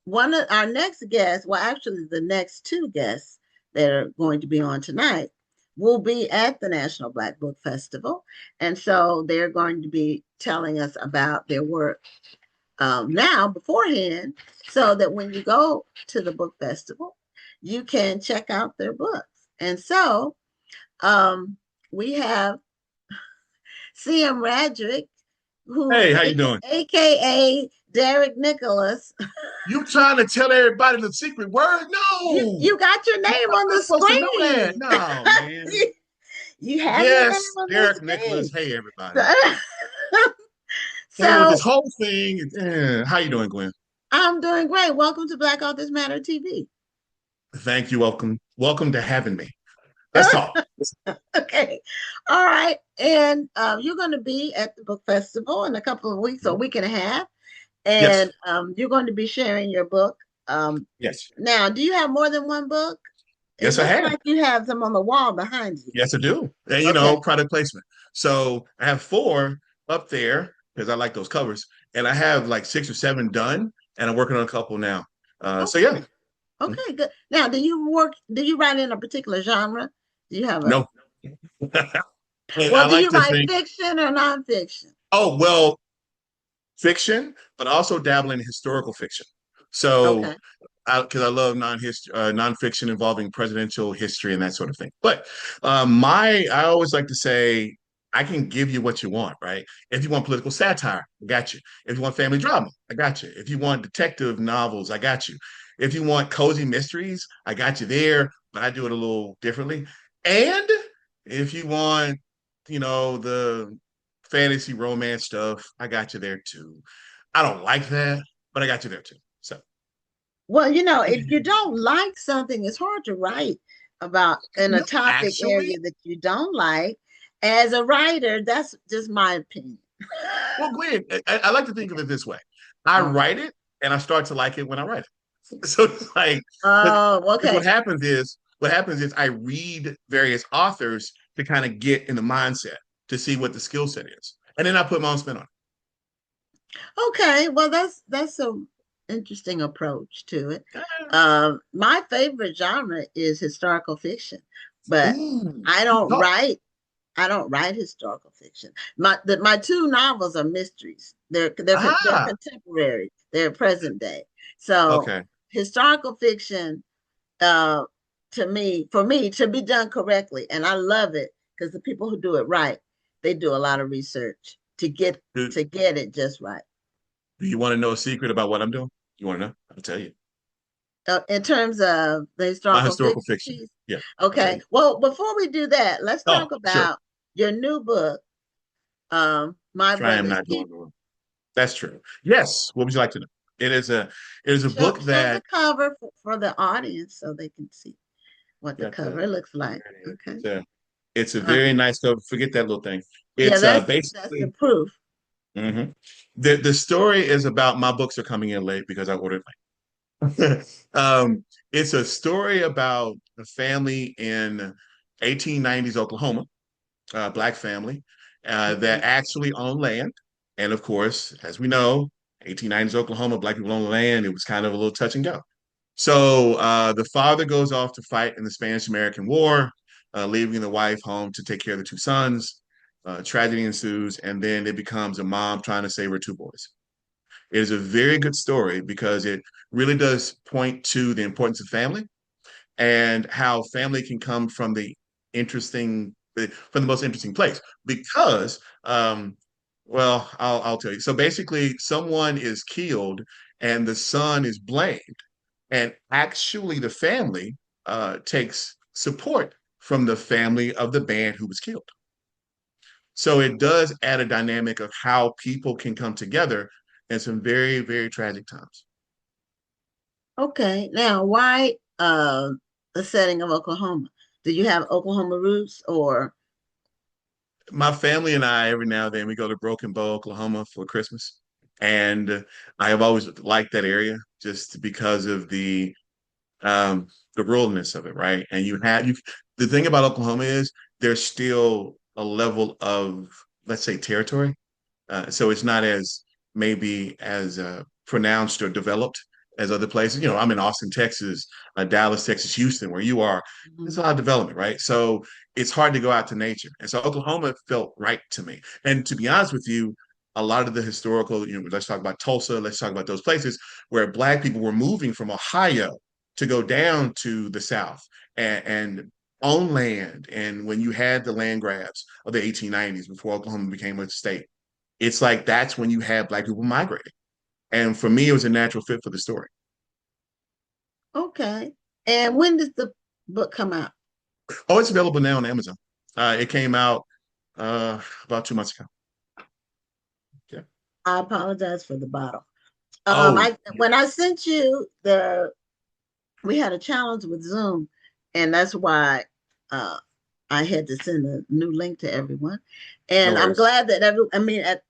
one of our next guests, well, actually, the next two guests that are going to be on tonight will be at the National Black Book Festival. And so they're going to be telling us about their work now beforehand, so that when you go to the book festival, you can check out their books. And so we have CM Radrick, who Hey, how you doing? AKA Derek Nicholas. You trying to tell everybody the secret word? No, You got your how name am on I the supposed to know that? screen. No, man. You have your name Yes, on the Derek screen. Nicholas. Hey, everybody. Came up with this So whole thing. How you doing, Gwen? I'm doing great. Welcome to Black Authors Matter TV. Thank you. Welcome to having me. Let's talk. Okay. All right. And you're going to be at the book festival in a couple of weeks, or a week and a half. Yes, And you're going to be sharing your book. yes, Now, do you have more than one book? It yes. I looks have. like you have them on the wall behind you. Yes, I do. And Okay. product placement. So I have four up there because I like those covers, and I have like six or seven done, and I'm working on a couple now. So yeah. Okay. Okay, good. Now, do you write in a particular genre? Do you have a, No. And well, I do like you to write think, fiction or nonfiction? oh, well, fiction, but also dabble in historical fiction. So, Okay. because I love nonfiction involving presidential history and that sort of thing. But I always like to say, I can give you what you want, right? If you want political satire, I got you. If you want family drama, I got you. If you want detective novels, I got you. If you want cozy mysteries, I got you there, but I do it a little differently. And if you want, the fantasy romance stuff, I got you there too. I don't like that, but I got you there too. So Well, if you don't like something, it's hard to write about in a no, topic actually, area that you don't like. As a writer, that's just my opinion. well, Glenn, I like to think of it this way. I Oh, write it and I start to like it when I write it. So it's like, but oh, what okay. happens is I read various authors to kind of get in the mindset to see what the skill set is. And then I put my own spin on Okay, well, that's a interesting approach to it. it. My favorite genre is historical fiction, but Ooh, I you don't talk. write. I don't write historical fiction. My two novels are mysteries. They're Ah, contemporary. They're present day. So okay. historical fiction, uh, for me, to be done correctly, and I love it because the people who do it right, they do a lot of research Do, to get it just right. do you want to know a secret about what I'm doing? You want to know? I'll tell you. In terms of the My historical historical fiction fiction. piece. Yeah, I'll tell Okay. you. Well, before we do that, let's Oh, talk sure. about your new book, My Sure, I am Brother's not doing Keeper. the wrong. That's true. Yes. What would you like to know? It is a book Show that the cover for the audience so they can see what the got the cover looks there like. it is. Okay. It's a Uh, very nice cover. Forget that little thing. yeah, It's that's the basically proof. mhm. The story is about my books are coming in late because I ordered late. It's a story about a family in 1890s Oklahoma, a black family that Okay. actually owned land. And of course, as we know, 1890s Oklahoma, black people own land. It was kind of a little touch and go. So the father goes off to fight in the Spanish American War, leaving the wife home to take care of the two sons. Tragedy ensues, and then it becomes a mom trying to save her two boys. It is a very good story because it really does point to the importance of family and how family can come from from the most interesting place. Because, well, I'll tell you. So basically, someone is killed and the son is blamed and actually, the family takes support from the family of the band who was killed. So it does add a dynamic of how people can come together in some very, very tragic times. Okay. Now, why the setting of Oklahoma? Do you have Oklahoma roots or My family and I, every now and then, we go to Broken Bow, Oklahoma for Christmas. And I have always liked that area just because of um, the ruralness of it, right? And the thing about Oklahoma is there's still a level of, let's say, territory. So it's not as maybe as pronounced or developed as other places. You know, I'm in Austin, Texas, Dallas, Texas, Houston, where you are. There's a Mhm. lot of development, right? So it's hard to go out to nature. And so Oklahoma felt right to me. And to be honest with you, a lot of the historical, you know, let's talk about Tulsa, let's talk about those places where Black people were moving from Ohio to go down to the South and own land. And when you had the land grabs of the 1890s before Oklahoma became a state, it's like that's when you had Black people migrating. And for me, it was a natural fit for the story. Okay. And when does the book come out? Oh, it's available now on Amazon. It came out about 2 months ago. Yeah. I apologize for the bottle. Oh, I when I sent you we had a challenge with Zoom, and that's why uh I had to send a new link to everyone. no And I'm worries. glad that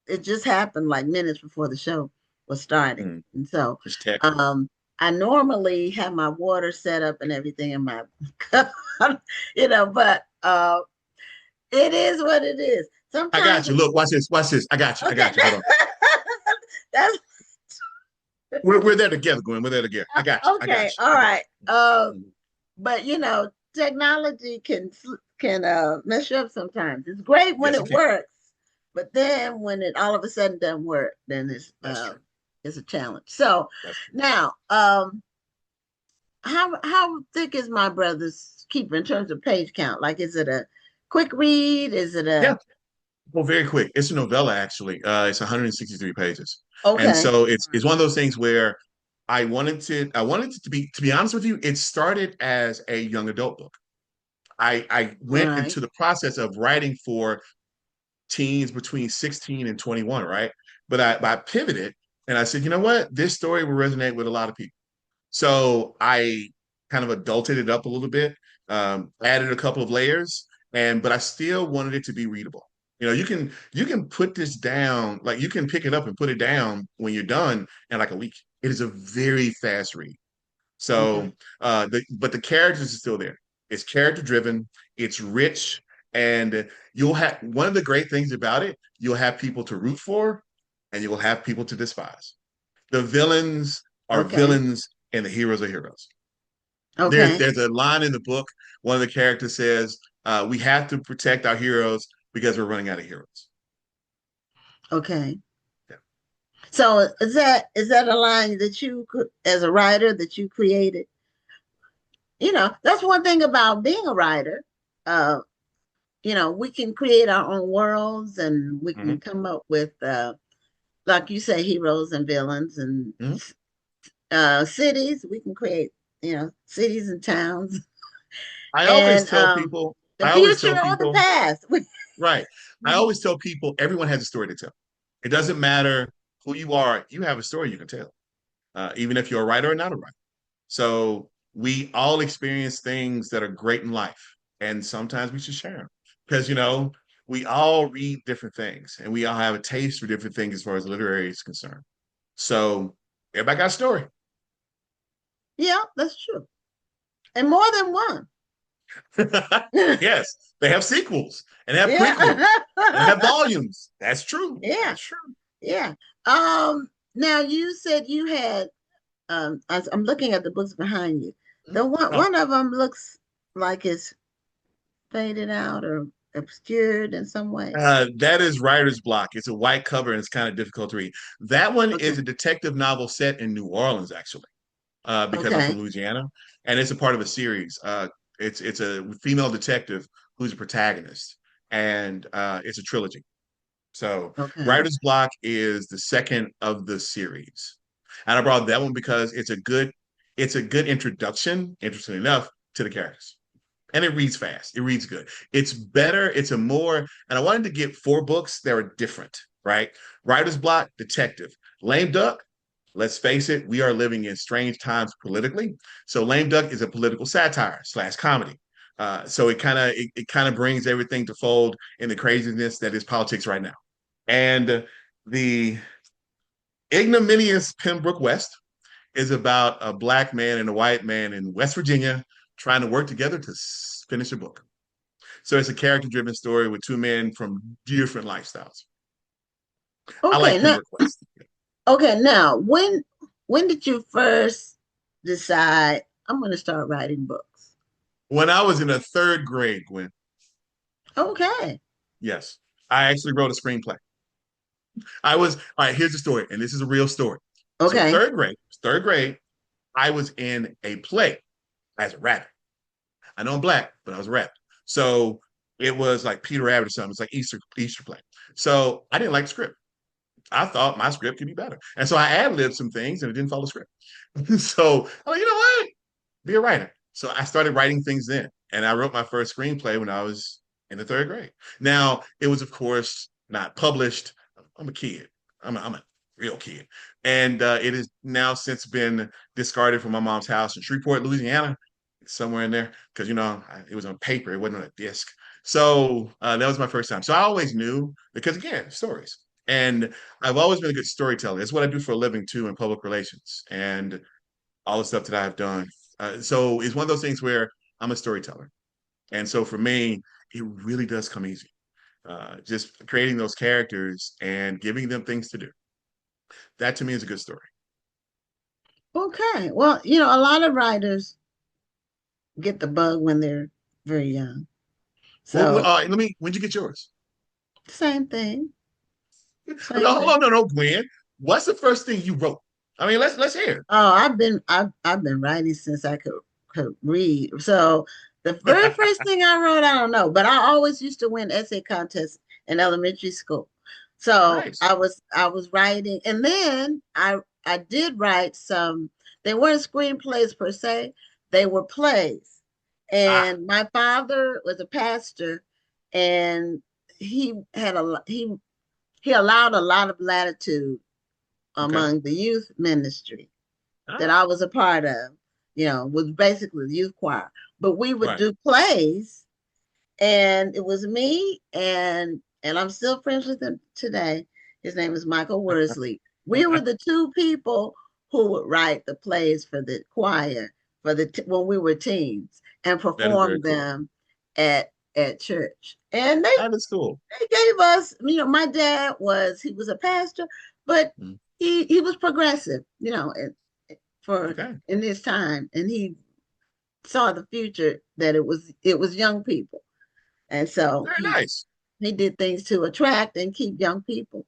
it just happened like minutes before the show was starting. Mm, And so it's tech. um I normally have my water set up and everything in my cup, but it is what it is. I got Sometimes you. Look, watch this. Watch this. I got you. I okay, got you. Hold on. that's We're there together, Gwen. We're there together. I got you. I got okay. you. All I got right. you. But technology can mess you up sometimes. It's great when Yes, it it can. works, but then when it all of a sudden doesn't work, then That's true. it's a challenge. So That's true. now, how thick is my brother's keeper in terms of page count? Like, is it a quick read? Is it Yeah. a Well, very quick. It's a novella, actually. It's 163 pages, and okay? so it's one of those things where I wanted it to be honest with you. It started as a young adult book. I went Right. into the process of writing for teens between 16 and 21, right? But I pivoted and I said, you know what? This story will resonate with a lot of people. So I kind of adulted it up a little bit, added a couple of layers, but I still wanted it to be readable. You know, you can put this down, like you can pick it up and put it down when you're done in like a week. It is a very fast read. Okay. So, but the characters are still there. It's character driven. It's rich, and you'll have one of the great things about it. You'll have people to root for, and you will have people to despise. The villains are Okay. villains, and the heroes are heroes. There's Okay. there's a line in the book. One of the characters says, "We have to protect our heroes because we're running out of heroes." Okay. Yeah. So is that a line that as a writer, that you created? That's one thing about being a writer. Uh, we can create our own worlds and we can Mhm. come up with, like you say, heroes and villains and Mhm. cities. We can create, cities and towns I always and tell people. the I always future tell or the people. past. Right. I always tell people everyone has a story to tell. It doesn't matter who you are, you have a story you can tell, even if you're a writer or not a writer. So we all experience things that are great in life, and sometimes we should share them because, we all read different things and we all have a taste for different things as far as literary is concerned. So everybody got a story. Yeah, that's true. And more than one. Yes, they have sequels and have prequels Yeah. and have volumes. That's true. Yeah. That's true. Yeah. Now you said you had I'm looking at the books behind you. The one Oh, one of them looks like it's faded out or obscured in some way. that is Writer's Block. It's a white cover and it's kind of difficult to read. That one is Okay. a detective novel set in New Orleans, actually, because I'm from Okay. Louisiana, and it's a part of a series. It's a female detective who's a protagonist, and it's a trilogy. So Okay. Writer's Block is the second of the series, and I brought that one because it's a good introduction, interesting enough, to the characters and it reads fast. It reads good. It's better. It's a more, and I wanted to get 4 books that are different, right? Writer's Block, Detective. Lame Duck, let's face it, we are living in strange times politically. So Lame Duck is a political satire slash comedy. So it kind of brings everything to fold in the craziness that is politics right now. And the ignominious Pembroke West is about a black man and a white man in West Virginia trying to work together to finish a book. So it's a character driven story with 2 men from different lifestyles. I Okay. like Now Pembroke West. okay, now when when did you first decide I'm going to start writing books? When I was in the third grade, Gwen, Okay. yes, I actually wrote a screenplay. I was, all right, here's the story, and this is a real story. So Okay. third grade, I was in a play as a rabbit. I know I'm black, but I was a rabbit. So it was like Peter Rabbit or something. It's like Easter play. So I didn't like the script. I thought my script could be better. And so I ad-libbed some things and it didn't follow the script. So I'm like, you know what? Be a writer. So I started writing things then. And I wrote my first screenplay when I was in the third grade. Now, it was, of course, not published. I'm a kid. I'm a real kid. And it has now since been discarded from my mom's house in Shreveport, Louisiana, somewhere in there, because, it was on paper. It wasn't on a disc. So that was my first time. So I always knew, because again, stories. And I've always been a good storyteller. It's what I do for a living too in public relations and all the stuff that I've done. So it's one of those things where I'm a storyteller. And so for me, it really does come easy. Just creating those characters and giving them things to do. That to me is a good story. Okay. Well, a lot of writers get the bug when they're very young. Well, So, when'd you get yours? same thing. No, Same hold thing. on, no, Gwen. What's the first thing you wrote? I mean, let's hear Oh, I've been writing since I could read. So the very first thing I wrote, I don't know, but I always used to win essay contests in elementary school. So Nice. I was writing, and then I did write some. They weren't screenplays per se; they were plays. Ah, And my father was a pastor, and he allowed a lot of latitude okay. among the youth ministry that Ah, I was a part of, was basically the youth choir. But we would right. do plays, and it was me and I'm still friends with him today. His name is Michael Worsley. We were the two people who would write the plays for the choir when we were teens and That is very perform cool. them at church. And they That is cool. they gave us, my dad he was a pastor, but Mm, he was progressive, for okay. in his time, and he saw the future that it was young people, and so Very nice. he did things to attract and keep young people,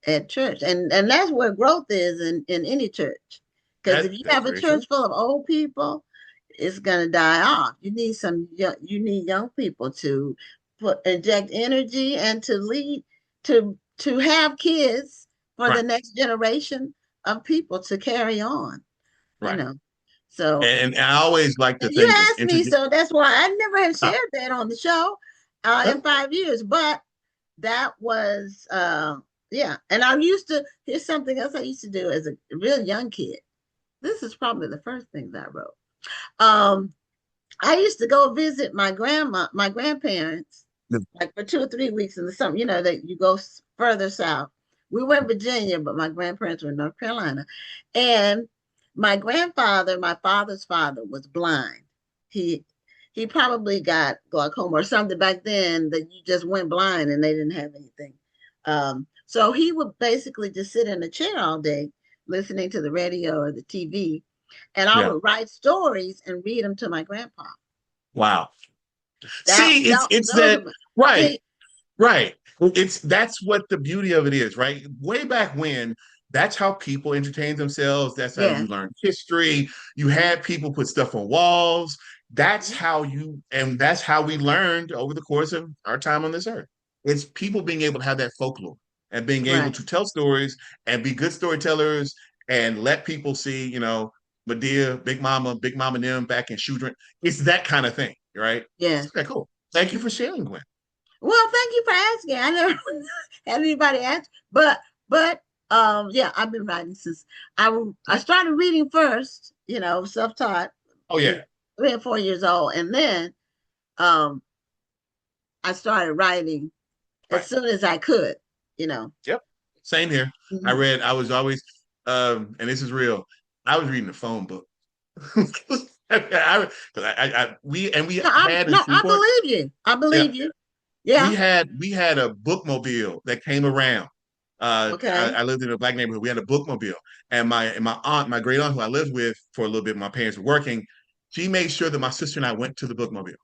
at church, and that's where growth is in any church, because if you That's have a very true. church full of old people, it's gonna die off. You need young people to inject energy and to lead to have kids for the Right. next generation of people to carry on, you Right. know. So And I always like to you think of asked me, introduce. so that's why I never have Ah, shared that on the show in oh, 5 years. But that was yeah. And I used to here's something else I used to do as a real young kid. This is probably the first things I wrote. Um, I used to go visit my grandparents, no. like for 2 or 3 weeks in the summer. That you go further south. We were in Virginia, but my grandparents were in North Carolina, and my father's father, was blind. He he probably got glaucoma or something back then that you just went blind and they didn't have anything. So he would basically just sit in a chair all day, listening to the radio or the TV, and I Yeah. would write stories and read them to my grandpa. Wow. That, See, that it's those that are my, right. see, Right. That's what the beauty of it is, right? Way back when, that's how people entertained themselves. That's how yeah, you learned history. You had people put stuff on walls. And that's how we learned over the course of our time on this earth. It's people being able to have that folklore and being able right, to tell stories and be good storytellers and let people see, Medea, Big Mama and them back in Shudrin. It's that kind of thing, right? yeah. Okay, cool. Thank you for sharing, Gwen. Well, thank you for asking. I never had anybody ask, but yeah, I've been writing since I started reading first, self-taught, Oh you know, yeah, 3 and 4 years old, and then um I started writing as right. soon as I could, you know. Yep. Same here. Mhm. I was always, and this is real. I was reading the phone book. We No, I had in no, I Shreveport. believe you. I Yeah, believe you. Yeah. we had a bookmobile that came around. Okay. I lived in a black neighborhood. We had a bookmobile, and my aunt, my great aunt, who I lived with for a little bit, my parents were working. She made sure that my sister and I went to the bookmobile.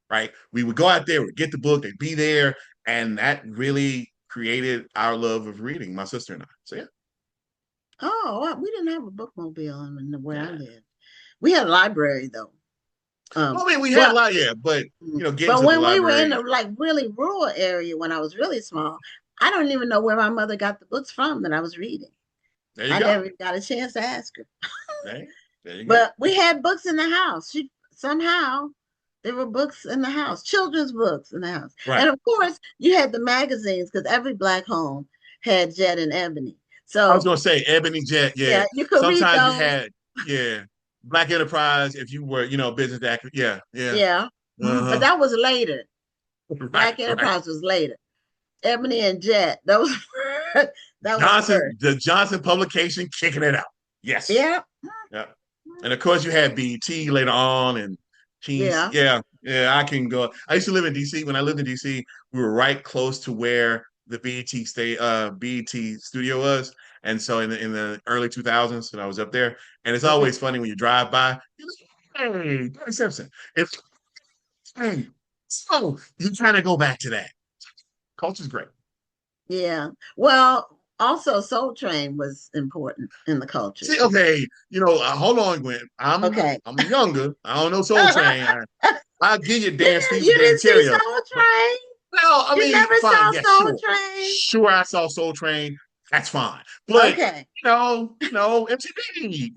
Right, we would go out there, we'd get the book, they'd be there, and that really created our love of reading, my sister and I. So yeah, Oh, well, we didn't have a bookmobile where I yeah. lived. We had a library though. Well, I mean, we had a But lot, yeah, but getting but to the when we were in library, a like really rural area when I was really small, I don't even know where my mother got the books from that I was reading. there you I go. never got a chance to ask her. There, there you go. But we had books in the house. Somehow there were books in the house, children's books in the house. Right. And of course, you had the magazines because every black home had Jet and Ebony. I was So gonna say Ebony Jet, yeah. yeah, you could read Sometimes you those. had, yeah, Black Enterprise if you were, business active. Yeah, yeah. Yeah. But Uh-huh. that was later. Right, Black right. Enterprise was later. Ebony and Jet, those that was Johnson, first. the Johnson publication kicking it out. Yes. Yeah. Yeah. And of course, you had BET later on and Kings. Yeah. Yeah, yeah, I can go. I used to live in DC. When I lived in DC, we were right close to where the BET studio was. And so in the early 2000s, when I was up there, and it's Mhm. always funny when you drive by, you're like, hey, Barry Simpson. It's hey, so you're trying to go back to that. Culture's great. Yeah. Well, also Soul Train was important in the culture See, too. okay, hold on, Gwen. I'm Okay. I'm younger. I don't know Soul Train. I'll give you Dan Stevens, You Dan didn't see Terrio. Soul But Train? well, I You mean, never fine, saw yeah, Soul sure. Train? Sure, I saw Soul Train. That's fine. But Okay. MTV,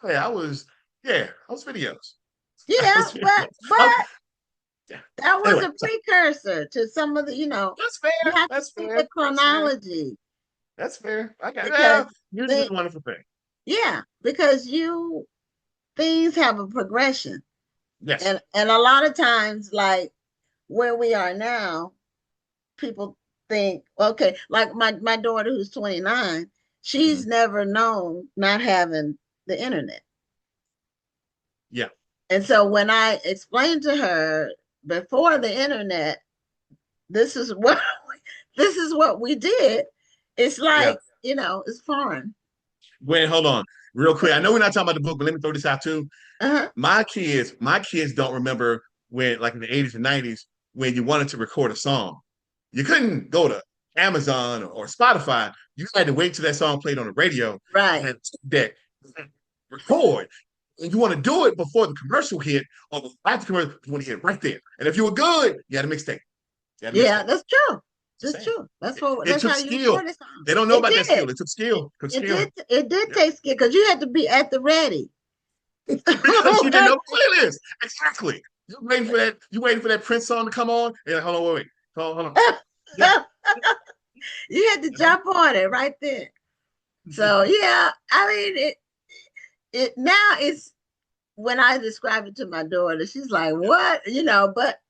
yeah, I was videos. I Yeah, was but videos. Yeah. that was Anyway, a so precursor to some of the, that's you fair. have to That's see the fair. That's fair. chronology That's fair. I got because music is the a wonderful thing. yeah, because things have a progression. Yes. And a lot of times like where we are now, people think, okay, like my daughter who's 29, she's Mhm. never known not having the internet. Yeah. And so when I explained to her before the internet, this is what this is what we did, it's Yeah. like, it's foreign. Wait, hold on. Real quick. I know we're not talking about the book, but let me throw this out too. Uh-huh. My kids don't remember when, like in the 80s and 90s, when you wanted to record a song. You couldn't go to Amazon or Spotify. You had to wait till that song played on the radio Right. and that record. And you want to do it before the commercial hit or after the commercial, you want to hit it right there. And if you were good, you had a mixtape. You had a Yeah, mixtape. that's true. Just That's saying. true. That's It, that's took how you skill. record a song. They don't know It about that skill. did. It took skill. It took It skill. did. It did Yeah. take skill because you had to be at the ready. Because you didn't know the playlist. Exactly. You waiting for that Prince song to come on. And hold on, wait. Hold on. Yeah. You had to jump on it right there. So yeah, I mean it now it's when I describe it to my daughter, she's like, what? But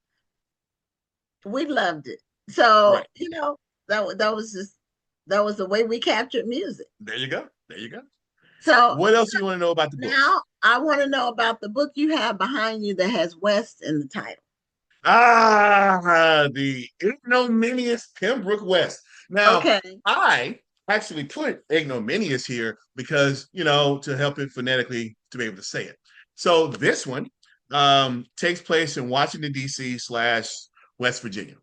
we loved it. So, Right. that was the way we captured music. There you go. There you go. So What else do you want to know about the books? now I want to know about the book you have behind you that has West in the title. The ignominious Pembroke West. Now, Okay. I actually put ignominious here because, to help it phonetically to be able to say it. So this one takes place in Washington, D.C. / West Virginia.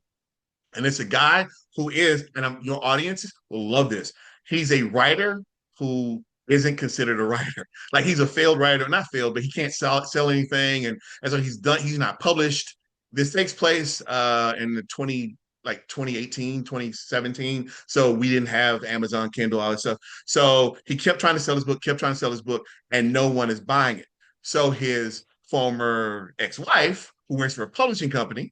And it's a guy who is, and your audiences will love this. He's a writer who isn't considered a writer. Like he's a failed writer, not failed, but he can't sell anything, and so he's not published. This takes place in the 2018, 2017. So we didn't have Amazon, Kindle, all that stuff. So he kept trying to sell his book, kept trying to sell his book, and no one is buying it. So his former ex-wife, who works for a publishing company,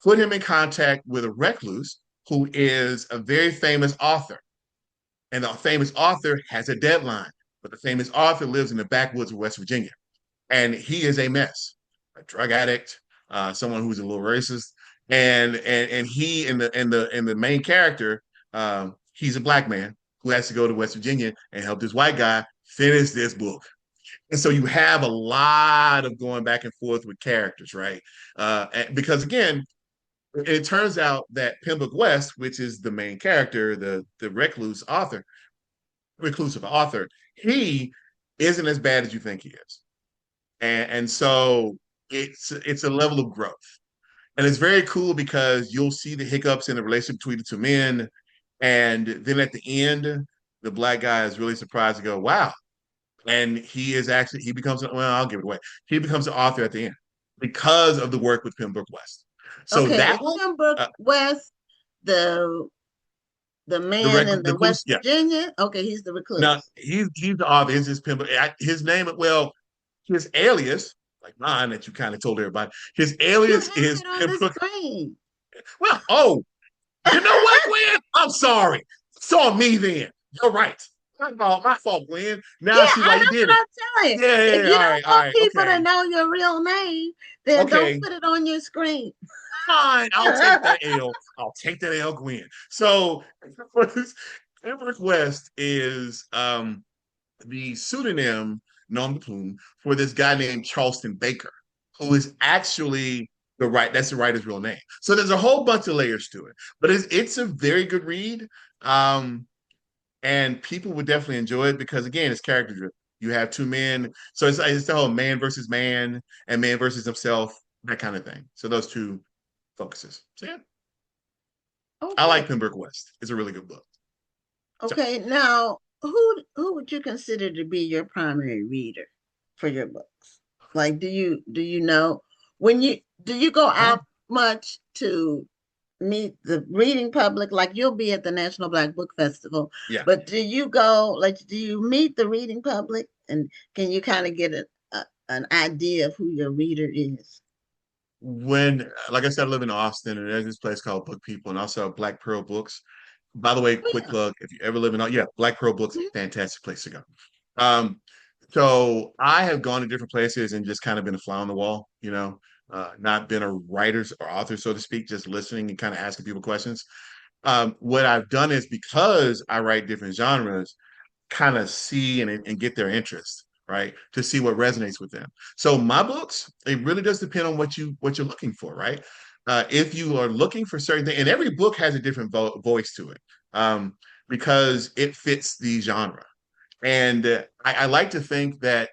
put him in contact with a recluse who is a very famous author. And the famous author has a deadline, but the famous author lives in the backwoods of West Virginia. And he is a mess, a drug addict, someone who's a little racist. And he and the main character, he's a black man who has to go to West Virginia and help this white guy finish this book. And so you have a lot of going back and forth with characters, right? Because again, It turns out that Pembroke West, which is the main character, the reclusive author, he isn't as bad as you think he is, and so it's a level of growth, and it's very cool because you'll see the hiccups in the relationship between the two men, and then at the end, the black guy is really surprised to go, "Wow!" And he becomes well, I'll give it away. He becomes an author at the end because of the work with Pembroke West. So Okay, that is one, Pembroke West the the man in the the clues, West yeah. Virginia? Okay, he's the Now recluse. he's the author. His Pembroke. His name, well, his alias, like mine that you kind of told everybody. His You alias have is it on the Pembroke. screen. Well, oh, you know what, Glenn? I'm sorry. It's on me then. You're right. My fault, Glenn. Now I Yeah, see why you that's did what it. I'm telling you. Yeah, yeah, If yeah. you All don't right, all want right. people to Okay. know your real name, then don't Okay. put it on your screen. Fine. I'll take that L. I'll take that L, Gwen. So Emperor Quest is the pseudonym nom de plume for this guy named Charleston Baker, who is actually that's the writer's real name. So there's a whole bunch of layers to it. But it's a very good read. Um, and people would definitely enjoy it because again, it's character driven. You have two men, so it's the whole man versus man and man versus himself, that kind of thing. So those two focuses. So yeah, I like Okay. Pembroke West. It's a really good book. So Okay. Now, who would you consider to be your primary reader for your books? Like, do you know when you do you go uh, out much to meet the reading public? Like you'll be at the National Black Book Festival, yeah, but do you go like do you meet the reading public and can you kind of get an idea of who your reader is? when like I said, I live in Austin, and there's this place called Book People, and also Black Pearl Books. By the way, Oh quick yeah. plug: if you ever live in, yeah, Black Pearl Books, Mhm. fantastic place to go. Um, so I have gone to different places and just kind of been a fly on the wall, not been a writer or author, so to speak, just listening and kind of asking people questions. What I've done is because I write different genres, kind of see and get their interest, right? To see what resonates with them. So my books, it really does depend on what you're looking for, right? If you are looking for certain things, and every book has a different voice to it, because it fits the genre. And I like to think that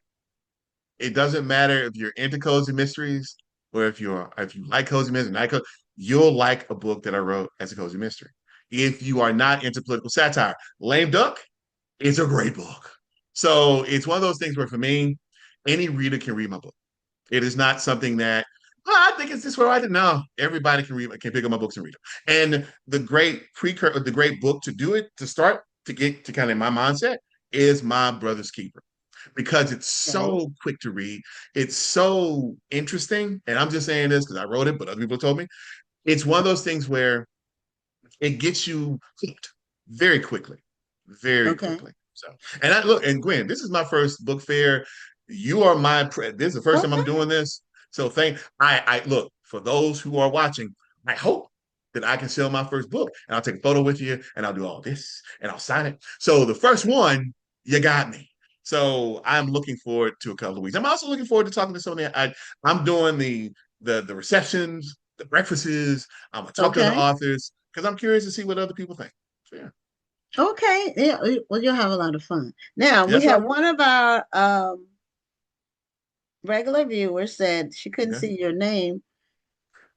it doesn't matter if you're into cozy mysteries or if you like cozy mysteries, you'll like a book that I wrote as a cozy mystery. If you are not into political satire, Lame Duck is a great book. So it's one of those things where for me, any reader can read my book. It is not something that I think it's this way. I didn't know. Everybody can pick up my books and read them. And the great book to do it to start to get to kind of my mindset is My Brother's Keeper because it's Okay. so quick to read. It's so interesting. And I'm just saying this because I wrote it, but other people told me. It's one of those things where it gets you hooked very quickly, very Okay. quickly. So, and I look, and Gwen, this is my first book fair. You are this is the first time I'm Okay. doing this. So I look for those who are watching. I hope that I can sell my first book and I'll take a photo with you and I'll do all this and I'll sign it. So the first one, you got me. So I'm looking forward to a couple of weeks. I'm also looking forward to talking to somebody. I'm doing the receptions, the breakfasts. I'm gonna talk to other Okay. authors because I'm curious to see what other people think. So yeah, Okay. Yeah. Well, you'll have a lot of fun. Now we that's what have I'm one of our regular viewers said she couldn't doing. see your name,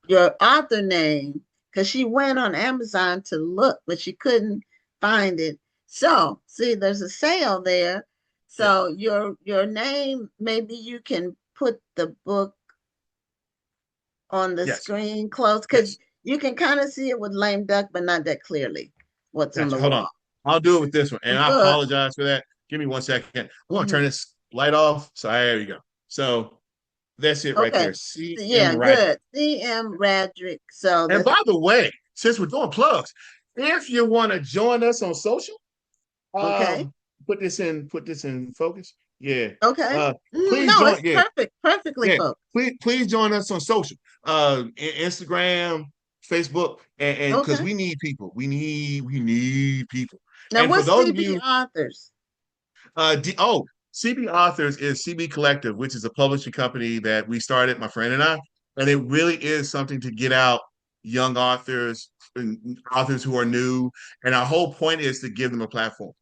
your author name, because she went on Amazon to look, but she couldn't find it. So, see, there's a sale there. Yeah, So your name, maybe you can put the book on the yes, screen close because yes. you can kind of see it with lame duck, but not that clearly what's on Gotcha. the Hold on. wall. I'll do it with this one, and I Good. apologize for that. Give me 1 second. I'm gonna turn Mhm. this light off. So there you go. So that's it right Okay. there. C.M. Yeah, Radrick. good. CM Radrick. So And that's by the way, since we're doing plugs, if you want to join us on social, okay. put this in focus. Yeah. Okay. Please No, join. it's Yeah, perfect. Perfectly yeah. focused. Please join us on social. Instagram, Facebook, and because Okay. we need people. We need people. Now, And for what's those of CB you, authors? CB Authors is CB Collective, which is a publishing company that we started, my friend and I, and it really is something to get out. young authors and authors who are new. And our whole point is to give them a platform.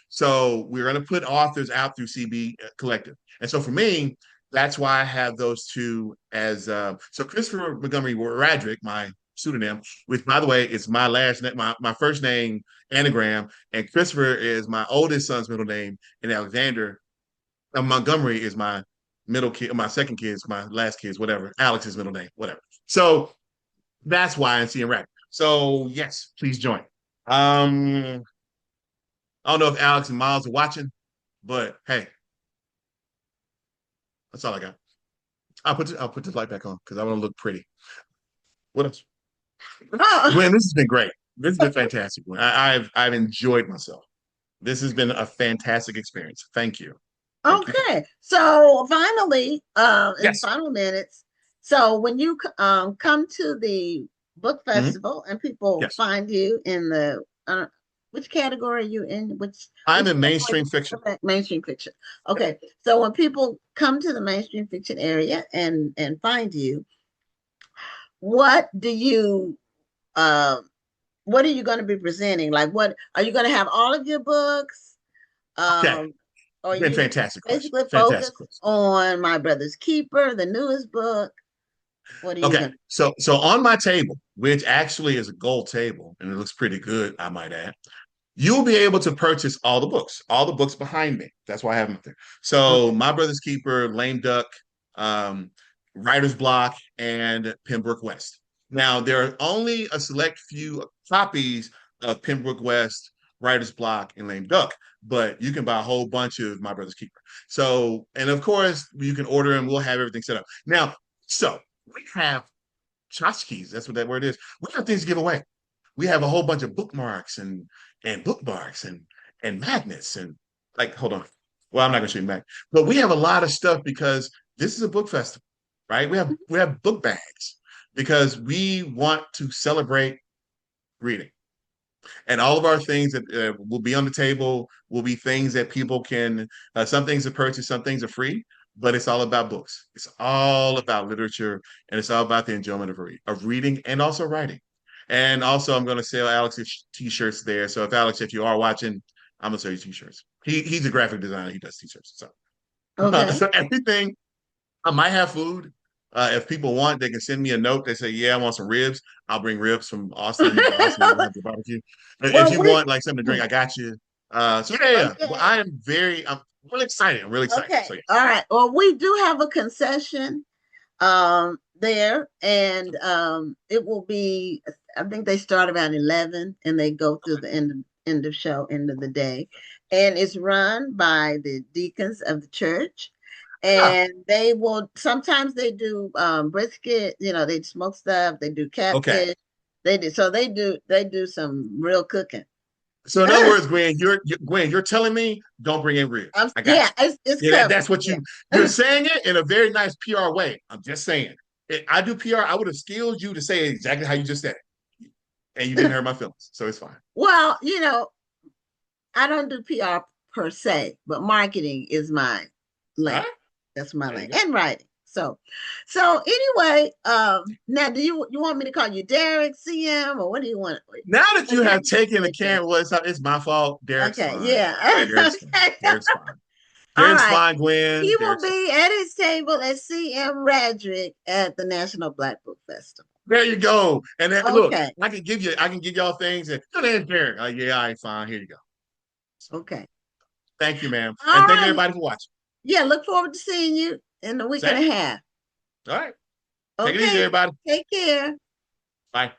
So we're going to put authors out through CB Collective. And so for me, that's why I have those two as so Christopher Montgomery Radrick, my pseudonym, which by the way is my last name, my first name anagram, and Christopher is my oldest son's middle name, and Alexander Montgomery is my middle kid, my second kid's, my last kid's, whatever. Alex's middle name, whatever. So that's why I'm seeing rap. So yes, please join. I don't know if Alex and Miles are watching, but hey, that's all I got. I'll put this light back on because I want to look pretty. What else? Oh, Gwen, this has been great. This has been fantastic. I've enjoyed myself. This has been a fantastic experience. Thank you. Thank you. Thank you. okay. So finally, in Yes. final minutes, so when you come to the book Mhm. festival and people Yes. find you in the which category are you in? I'm Which in category? mainstream fiction. Okay, mainstream fiction. Okay. So when people come to the mainstream fiction area and find you, what do you um what are you going to be presenting? Like, what are you going to have all of your books? Okay. Um, or Been you fantastic question. basically Fantastic focus question. on My Brother's Keeper, the newest book? What are you Okay. going So on my table, which actually is a gold table, and it looks pretty good, I might add, you'll be able to purchase all the books behind me. That's why I have them up there. to? So Okay. My Brother's Keeper, Lame Duck, um, Writer's Block, and Pembroke West. Now, there are only a select few copies of Pembroke West, Writer's Block, and Lame Duck, but you can buy a whole bunch of My Brother's Keeper. So, and of course, you can order and we'll have everything set up. Now, so we have tchotchkes. That's what that word is. We have things to give away. We have a whole bunch of bookmarks and bookmarks and magnets and like hold on. Well, I'm not gonna show you mag, but we have a lot of stuff because this is a book festival, right? We have book bags because we want to celebrate reading. And all of our things that will be on the table will be things that people can, some things are purchased, some things are free, but it's all about books. It's all about literature and it's all about the enjoyment of reading and also writing. And also, I'm going to sell Alex's t-shirts there. So if you are watching, I'm going to sell you t-shirts. He's a graphic designer. He does t-shirts. So, Okay. so everything I might have food. If people want, they can send me a note. They say, "Yeah, I want some ribs." I'll bring ribs from Austin to Austin. We'll have the barbecue. If Well, you want like something to drink, hmm, I got you. So yeah. Well, okay. I'm really excited. I'm really excited. Okay. So yeah. All right. Well, we do have a concession there, and it will be, I think they start around 11 and they go through the end of show, end of the day. And it's run by the deacons of the church. Yeah. And they will sometimes they do brisket, they smoke stuff, they do Okay. catfish, they do some real cooking. So in other words, Gwen, Gwen, you're telling me don't bring in ribs. I got Yeah, you. it's Yeah, covered. that's what Yeah. you're saying it in a very nice PR way. I'm just saying. I do PR. I would have skilled you to say exactly how you just said it, and you didn't hurt my feelings, so it's fine. Well, I don't do PR per se, but marketing is my All lane. right. That's my There you lane. go. And writing. So anyway, now do you want me to call you Derek CM or what do you want? Now that you Okay. have taken the camera, well, it's my fault. Derek's Okay, fine. yeah. Derek's fine. Okay. Derek's fine. All Derek's right. fine, Gwen. He will Derek's fine. be at his table at CM Radrick at the National Black Book Festival. There you go. And then look, Okay. I can give y'all things and there's Derek. Like, yeah, all right, fine. Here you go. So, Okay. thank you, ma'am. All And thank you right. everybody for watching. Yeah, look forward to seeing you in a week and Same. a half. All right. Take it easy, Okay. everybody. Take care. Bye.